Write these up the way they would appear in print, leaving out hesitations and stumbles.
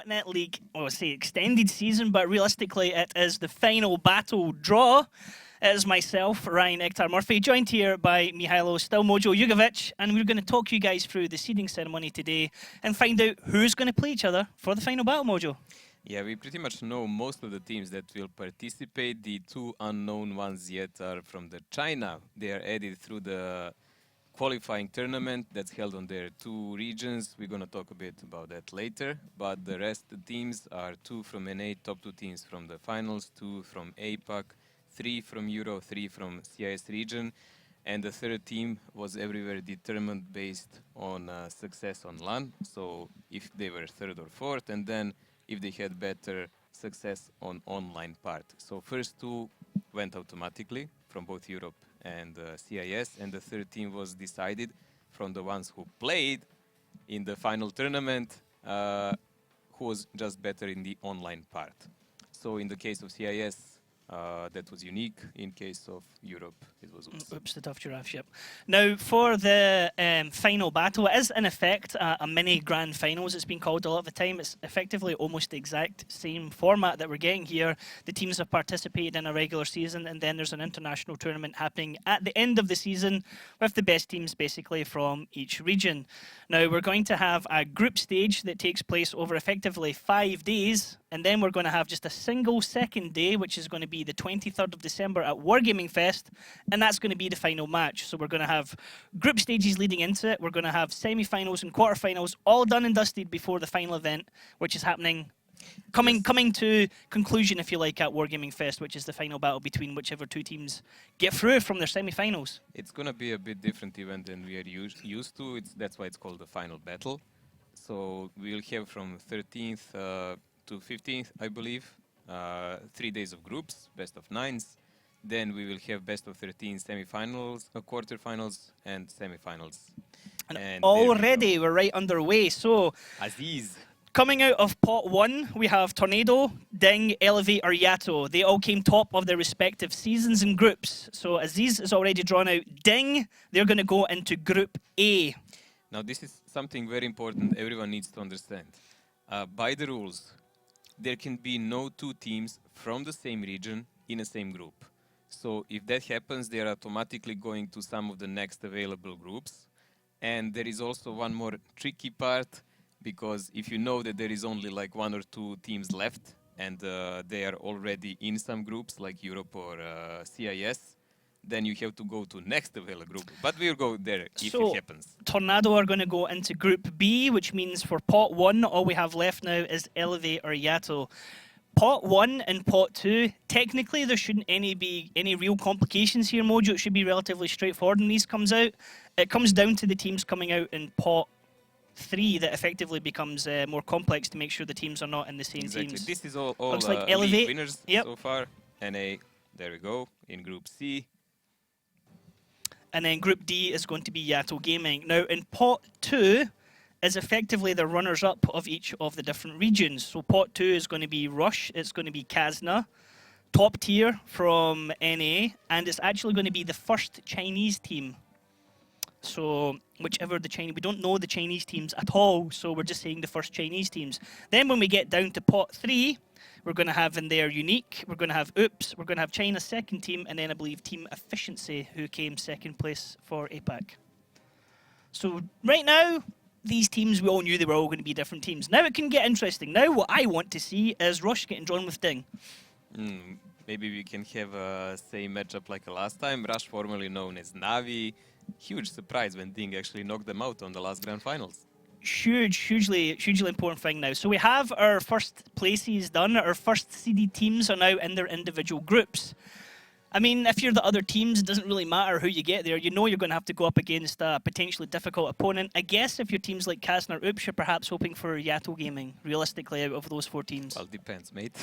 .NET League, well, I say extended season, but realistically it is the final battle draw. It is myself, Ryan Ektar Murphy, joined here by Mihailo Stilmojo Jugovic, and we're going to talk you guys through the seeding ceremony today and find out who's going to play each other for the final battle, Mojo. Yeah, we pretty much know most of the teams that will participate. The two unknown ones yet are from China. They are added through the qualifying tournament that's held on their two regions. We're going to talk a bit about that later. But the rest of the teams are two from NA, top two teams from the finals, two from APAC, three from Euro, three from CIS region. And the third team was everywhere determined based on success on LAN. So if they were third or fourth, and then if they had better success on online part. So first two went automatically from both Europe and CIS, and the third team was decided from the ones who played in the final tournament, who was just better in the online part. So in the case of CIS, that was unique. In case of Europe, it was oops. Oops, the tough giraffe ship. Now, for the final battle, it is in effect a mini grand finals. It's been called a lot of the time. It's effectively almost the exact same format that we're getting here. The teams have participated in a regular season, and then there's an international tournament happening at the end of the season with the best teams basically from each region. Now, we're going to have a group stage that takes place over effectively 5 days, and then we're going to have just a single second day, which is going to be the 23rd of December at Wargaming Fest, and that's going to be the final match. So we're going to have group stages leading into it. We're going to have semi-finals and quarterfinals all done and dusted before the final event, which is happening, coming to conclusion, if you like, at Wargaming Fest, which is the final battle between whichever two teams get through from their semi-finals. It's going to be a bit different event than we are used to. That's why it's called the final battle. So we'll have from 13th to 15th, I believe, 3 days of groups, best of nines. Then we will have best of 13 semi-finals, quarterfinals, and semi-finals. And already we're right underway. So Aziz. Coming out of pot one, we have Tornado, Ding, Elevate, or Yato. They all came top of their respective seasons and groups. So Aziz is already drawn out Ding. They're going to go into Group A. Now this is something very important everyone needs to understand. By the rules, there can be no two teams from the same region in the same group. So if that happens, they are automatically going to some of the next available groups. And there is also one more tricky part, because if you know that there is only like one or two teams left and they are already in some groups like Europe or CIS, then you have to go to next available group. But we'll go there if it happens. Tornado are going to go into Group B, which means for pot one, all we have left now is Elevate or Yato. Pot 1 and pot 2, technically there shouldn't be any real complications here, Mojo. It should be relatively straightforward when these comes out. It comes down to the teams coming out in pot 3 that effectively becomes more complex to make sure the teams are not in the same teams. This is all looks like Elevate winners so far. NA, there we go, in Group C. And then Group D is going to be Yato Gaming. Now in pot 2, is effectively the runners-up of each of the different regions. So pot 2 is going to be Rush, it's going to be Kazna, top tier from NA, and it's actually going to be the first Chinese team. So whichever the Chinese, we don't know the Chinese teams at all, so we're just saying the first Chinese teams. Then when we get down to pot 3, we're going to have in there Unique, we're going to have Oops, we're going to have China's second team, and then I believe Team Efficiency, who came second place for APAC. So right now, these teams, we all knew they were all going to be different teams. Now it can get interesting. Now what I want to see is Rush getting drawn with Ding. Maybe we can have a same matchup like last time. Rush, formerly known as Navi. Huge surprise when Ding actually knocked them out on the last grand finals. Hugely important thing now. So we have our first places done. Our first seeded teams are now in their individual groups. I mean, if you're the other teams, it doesn't really matter who you get there. You know you're going to have to go up against a potentially difficult opponent. I guess if your teams like Kazan or Oops, you're perhaps hoping for Yato Gaming, realistically, out of those 4 teams. Well, depends, mate.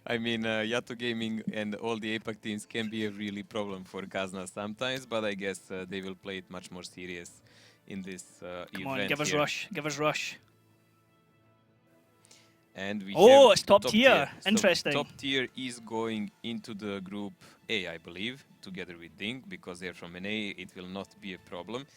I mean, Yato Gaming and all the APAC teams can be a really problem for Kazna sometimes, but I guess they will play it much more serious in this event. Come on, give us here. Rush. Give us Rush. And we Oh, have it's top tier. Interesting. So top tier is going into the group A, I believe, together with Ding, because they're from an A, it will not be a problem.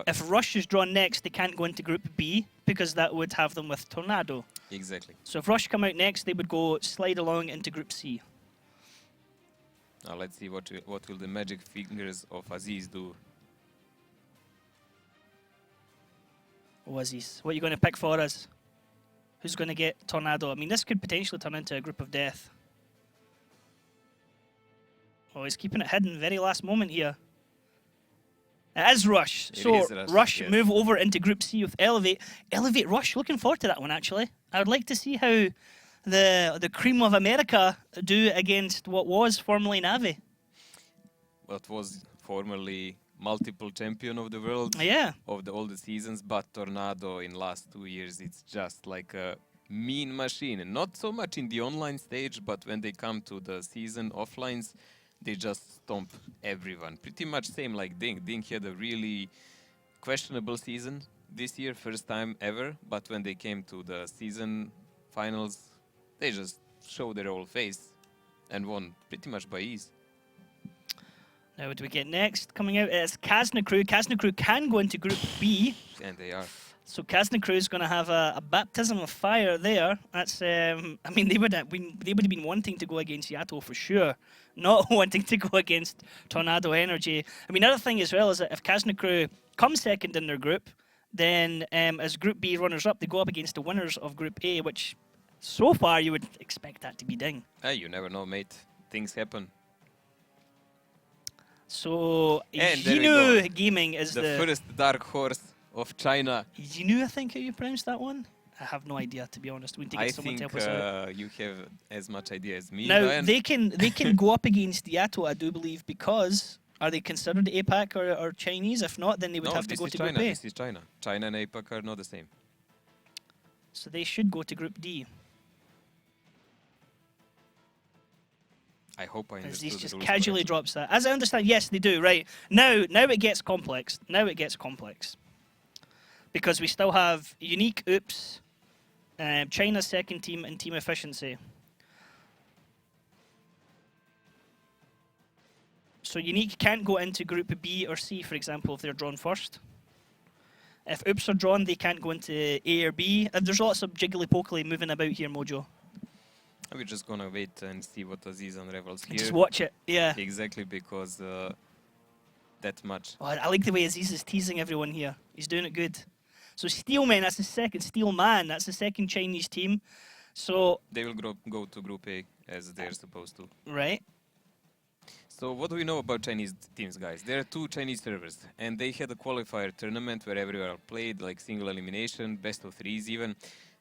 If Rush is drawn next, they can't go into Group B, because that would have them with Tornado. Exactly. So if Rush come out next, they would go slide along into Group C. Now let's see what will the magic fingers of Aziz do. Oh, Aziz, what are you going to pick for us? Who's going to get Tornado? I mean, this could potentially turn into a group of death. Oh, he's keeping it hidden. Very last moment here. It is Rush. So Rush yes. move over into Group C with Elevate. Elevate Rush. Looking forward to that one, actually. I would like to see how the cream of America do against what was formerly Navi. What was formerly multiple champion of the world of all the seasons, but Tornado in last 2 years, it's just like a mean machine. And not so much in the online stage, but when they come to the season offlines, they just stomp everyone. Pretty much same like Ding. Ding had a really questionable season this year, first time ever, but when they came to the season finals, they just showed their whole face and won pretty much by ease. Now, what do we get next? Coming out is Kazna Crew. Kazna Crew can go into Group B. And they are. So Kazna Crew is going to have a baptism of fire there. That's, I mean, they would have been wanting to go against Yato for sure, not wanting to go against Tornado Energy. I mean, another thing as well is that if Kazna Crew come second in their group, then as Group B runners-up, they go up against the winners of Group A, which so far you would expect that to be Ding. You never know, mate. Things happen. So, Yinu Gaming is the first dark horse of China. Yinu, I think how you pronounce that one? I have no idea, to be honest. We need to get someone to help us out. You have as much idea as me. Now, Ryan. they can go up against Yato, I do believe, because are they considered APAC or Chinese? If not, then they would have to go to Group A. This is China. China and APAC are not the same. So they should go to Group D. I hope I understood. Aziz just casually drops that. As I understand, yes, they do. Right now it gets complex. Now it gets complex because we still have Unique, Oops, China's second team, and Team Efficiency. So Unique can't go into Group B or C, for example, if they're drawn first. If Oops are drawn, they can't go into A or B. There's lots of jiggly-poggly moving about here, Mojo. We're just gonna wait and see what Aziz unravels here. Just watch it, yeah. Exactly, because that much. Oh, I like the way Aziz is teasing everyone here. He's doing it good. So Steelman, that's the second. Steelman, that's the second Chinese team. So they will go to Group A as they're supposed to. Right. So what do we know about Chinese teams, guys? There are 2 Chinese servers, and they had a qualifier tournament where everywhere played, like single elimination, best of 3s even.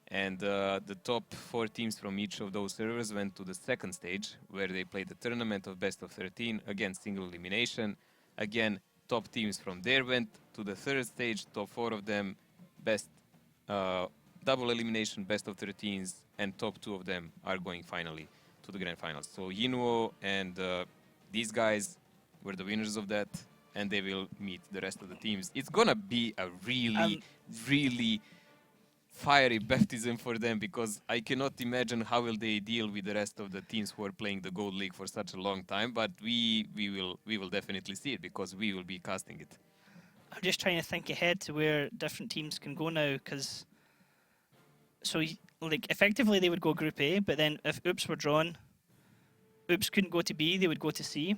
And the top 4 teams from each of those servers went to the second stage, where they played the tournament of best of 13, again single elimination. Again, top teams from there went to the third stage, top 4 of them, best double elimination, best of 13s, and top 2 of them are going finally to the grand finals. So Yinuo and these guys were the winners of that, and they will meet the rest of the teams. It's gonna be a really fiery baptism for them, because I cannot imagine how will they deal with the rest of the teams who are playing the Gold League for such a long time. But we will definitely see it, because we will be casting it. I'm just trying to think ahead to where different teams can go now, because like effectively they would go Group A, but then if Oops were drawn, Oops couldn't go to B, they would go to C,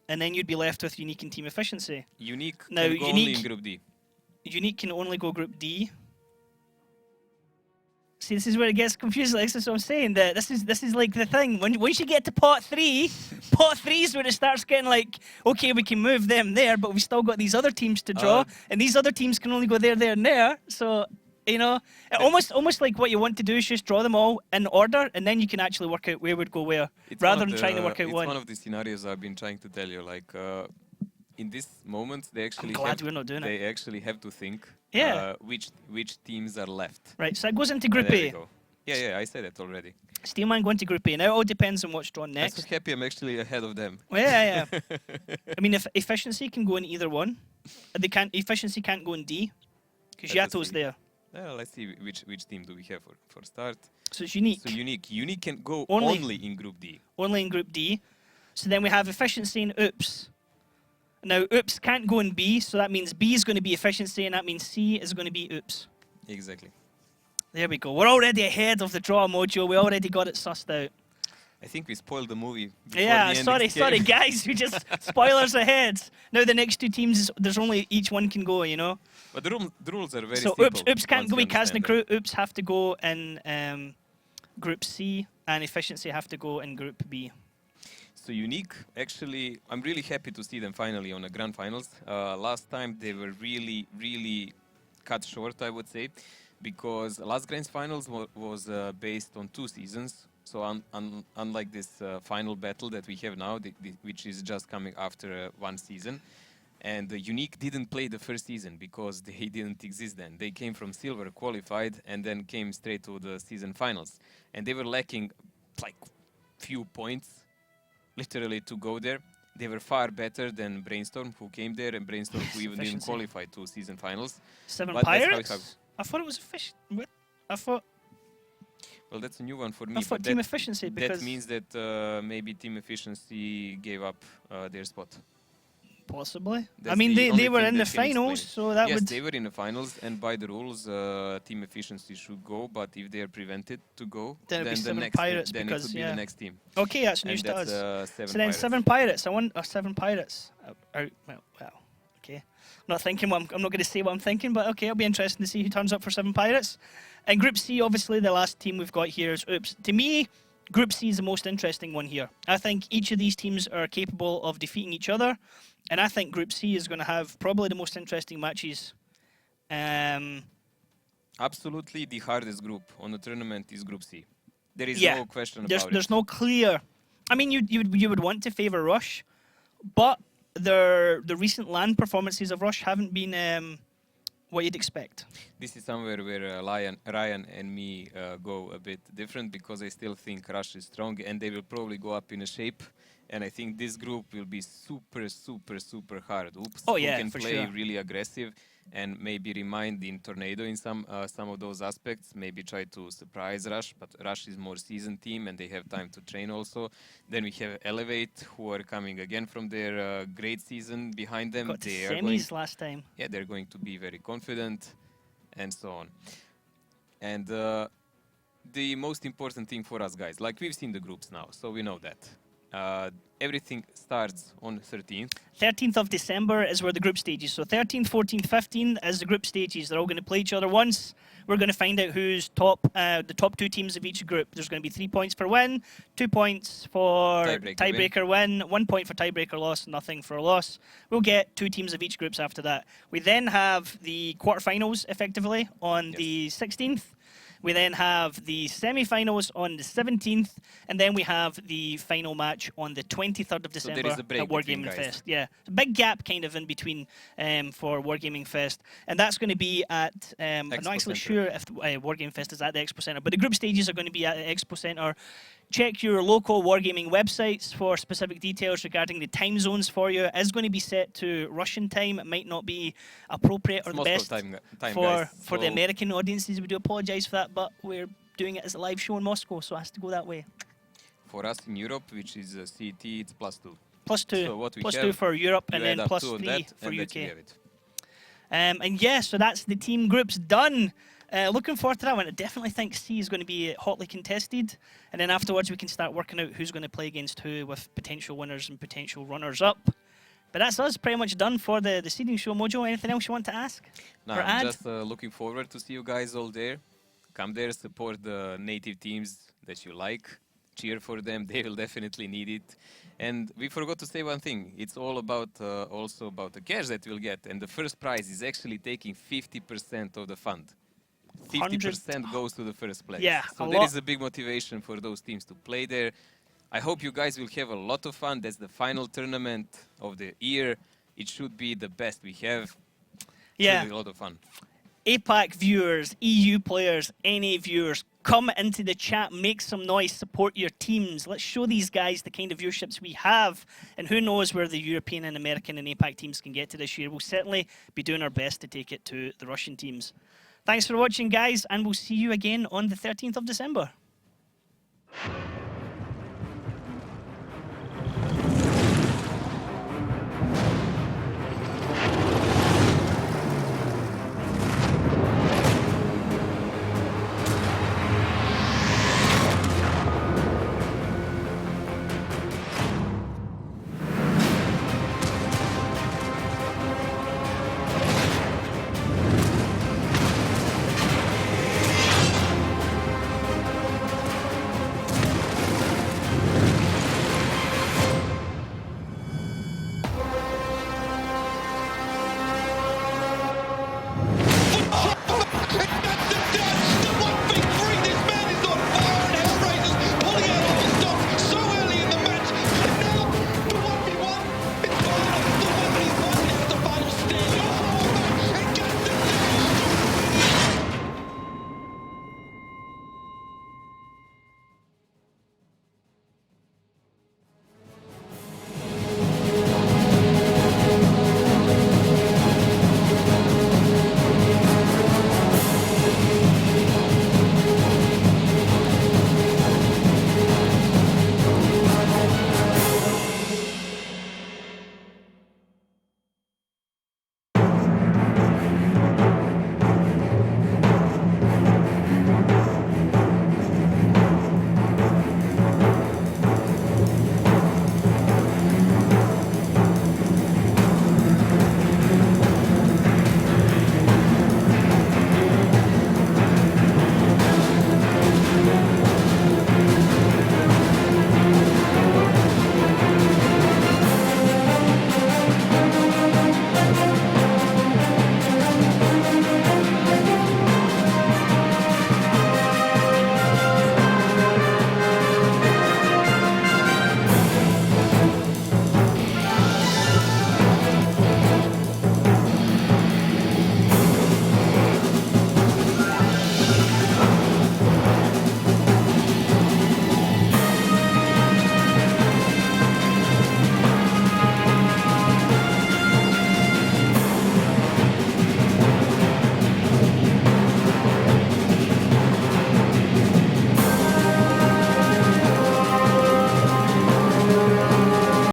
and then you'd be left with Unique and Team Efficiency. Unique Now, can go only in Group D. Unique can only go Group D. See, this is where it gets confusing. Like, this is what I'm saying. That this is like the thing. Once you get to pot three is where it starts getting like, okay, we can move them there, but we've still got these other teams to draw, and these other teams can only go there, there, and there. So, you know, almost like what you want to do is just draw them all in order, and then you can actually work out where would go where, rather than trying to work out one. It's one of the scenarios I've been trying to tell you. Like, in this moment, they actually actually have to think which teams are left. Right, so it goes into Group A. Yeah, I said it already. Steelman going to Group A. Now it all depends on what's drawn next. I'm so happy I'm actually ahead of them. Well, yeah. I mean, if Efficiency can go in either one, Efficiency can't go in D, because Yato's there. Let's see which team do we have for start. So it's Unique. So Unique can go only in Group D. Only in Group D. So then we have Efficiency and Oops. Now, Oops can't go in B, so that means B is going to be Efficiency, and that means C is going to be Oops. Exactly. There we go. We're already ahead of the draw, Mojo. We already got it sussed out. I think we spoiled the movie. Yeah, sorry, guys. We just spoilers ahead. Now the next two teams, there's only each one can go, you know. But the rules are very simple. simple. So Oops can't go with Casting Crew. Oops have to go in Group C, and Efficiency have to go in Group B. So Unique, actually, I'm really happy to see them finally on the grand finals. Last time they were really cut short, I would say, because last grand finals was based on 2 seasons. So unlike this final battle that we have now, which is just coming after 1 season, and Unique didn't play the first season because they didn't exist then. They came from silver, qualified, and then came straight to the season finals, and they were lacking like few points, literally, to go there. They were far better than Brainstorm, who came there, and Brainstorm, who even didn't qualify to season finals. 7 Pirates? I thought it was I thought. Well, that's a new one for me. I thought Team Efficiency, because that means that maybe Team Efficiency gave up their spot. Possibly. That's I mean, they were in the finals, so that would... Yes, they were in the finals, and by the rules, Team Efficiency should go, but if they are prevented to go, then the next Pirates, then it would be the next team. Okay, that's news to us. So then Pirates. 7 Pirates. I want 7 Pirates. Well, okay. I'm not thinking I'm not going to say what I'm thinking, but okay, it'll be interesting to see who turns up for 7 Pirates. And Group C, obviously, the last team we've got here is Oops. To me, Group C is the most interesting one here. I think each of these teams are capable of defeating each other, and I think Group C is going to have probably the most interesting matches. Absolutely, the hardest group on the tournament is Group C. There is no question about it. There's no clear... I mean, you would want to favour Rush, but the recent LAN performances of Rush haven't been what you'd expect. This is somewhere where Ryan and me go a bit different, because I still think Rush is strong, and they will probably go up in a shape. And I think this group will be super hard. Oops, who can play really aggressive and maybe remind in Tornado in some of those aspects. Maybe try to surprise Rush, but Rush is more seasoned team and they have time to train also. Then we have Elevate, who are coming again from their great season behind them. Got to semis last time. Yeah, they're going to be very confident, and so on. And the most important thing for us guys, like we've seen the groups now, so we know that. Everything starts on 13th. 13th of December is where the group stages. So 13th, 14th, 15th is the group stages. They're all going to play each other once. We're going to find out who's top, the top 2 teams of each group. There's going to be 3 points for win, 2 points for tiebreaker win, 1 point for tiebreaker loss, nothing for a loss. We'll get 2 teams of each groups after that. We then have the quarterfinals, effectively, on the 16th. We then have the semi-finals on the 17th, and then we have the final match on the 23rd of December at Wargaming Fest. Yeah, a big gap kind of in between for Wargaming Fest, and that's going to be at. I'm not actually sure if Wargaming Fest is at the Expo Center, but the group stages are going to be at the Expo Center. Check your local wargaming websites for specific details regarding the time zones for you. It is going to be set to Russian time. It might not be appropriate or It's the Moscow best time, for guys. the American audiences. We do apologize for that, but we're doing it as a live show in Moscow, so it has to go that way. For us in Europe, which is CET, it's +2. +2. So what we +2 have, for Europe, you and then add up 2 on +3 that, for and that UK. you have it. And yeah, so that's the team groups done. Looking forward to that one. I definitely think C is going to be hotly contested. And then afterwards, we can start working out who's going to play against who with potential winners and potential runners-up. But that's us pretty much done for the seeding show. Mojo, anything else you want to ask? No, or I'm add? just looking forward to see you guys all there. Come there, support the native teams that you like. Cheer for them. They will definitely need it. And we forgot to say one thing. It's all about also about the cash that we'll get. And the first prize is actually taking 50% of the fund. 50% goes to the first place. Yeah, so there is a big motivation for those teams to play there. I hope you guys will have a lot of fun. That's the final tournament of the year. It should be the best we have. Yeah. Should be a lot of fun. APAC viewers, EU players, NA viewers, come into the chat, make some noise, support your teams. Let's show these guys the kind of viewerships we have. And who knows where the European and American and APAC teams can get to this year. We'll certainly be doing our best to take it to the Russian teams. Thanks for watching, guys, and we'll see you again on the 13th of December.